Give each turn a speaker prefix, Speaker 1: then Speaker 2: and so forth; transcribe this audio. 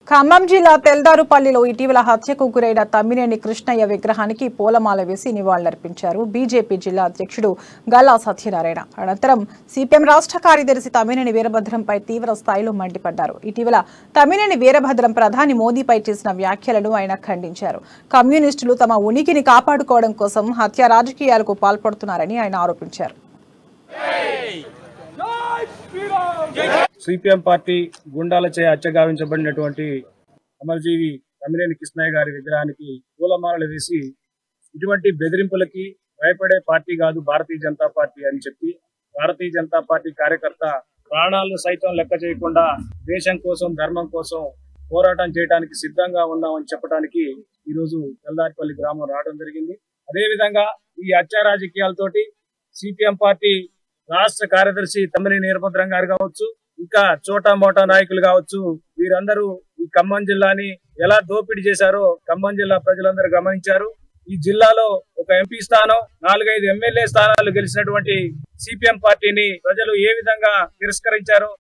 Speaker 1: ఖమ్మం జిల్లా తెల్దారుపల్లిలో ఇటీవల హత్యకు గురైన తమ్మినేని కృష్ణయ్య విగ్రహానికి పూలమాల వేసి నివాళులర్పించారు బీజేపీ జిల్లా అధ్యక్షుడు గల్లా సత్యనారాయణ. అనంతరం సిపిఎం రాష్ట్ర కార్యదర్శి తమ్మినేని వీరభద్రంపై తీవ్ర స్థాయిలో మండిపడ్డారు. ఇటీవల తమ్మినేని వీరభద్రం ప్రధాని మోదీపై చేసిన వ్యాఖ్యలను ఆయన ఖండించారు. కమ్యూనిస్టులు తమ ఉనికిని కాపాడుకోవడం కోసం హత్య రాజకీయాలకు పాల్పడుతున్నారని ఆయన ఆరోపించారు.
Speaker 2: సిపిఎం పార్టీ గుండాలచే హత్యగావించబడినటువంటి అమరజీవి తమ్మినేని కృష్ణయ్య గారి విగ్రహానికి పూలమాలలు వేసి ఇటువంటి బెదిరింపులకి భయపడే పార్టీ కాదు భారతీయ జనతా పార్టీ అని చెప్పి భారతీయ జనతా పార్టీ కార్యకర్త ప్రాణాలను సైతం లెక్క చేయకుండా దేశం కోసం ధర్మం కోసం పోరాటం చేయడానికి సిద్ధంగా ఉన్నామని చెప్పడానికి ఈరోజు తెల్దారిపల్లి గ్రామం రావడం జరిగింది. అదేవిధంగా ఈ హత్య రాజకీయాలతోటి సిపిఎం పార్టీ రాష్ట్ర కార్యదర్శి తమ్మినేని వీరభద్రం గారు కావచ్చు, ఇంకా చోటా మోటా నాయకులు కావచ్చు, వీరందరూ ఈ ఖమ్మం జిల్లాని ఎలా దోపిడీ చేశారో ఖమ్మం జిల్లా ప్రజలందరూ గమనించారు. ఈ జిల్లాలో ఒక ఎంపీ స్థానం, 4-5 ఎమ్మెల్యే స్థానాలు గెలిచినటువంటి సిపిఎం పార్టీని ప్రజలు ఏ విధంగా తిరస్కరించారో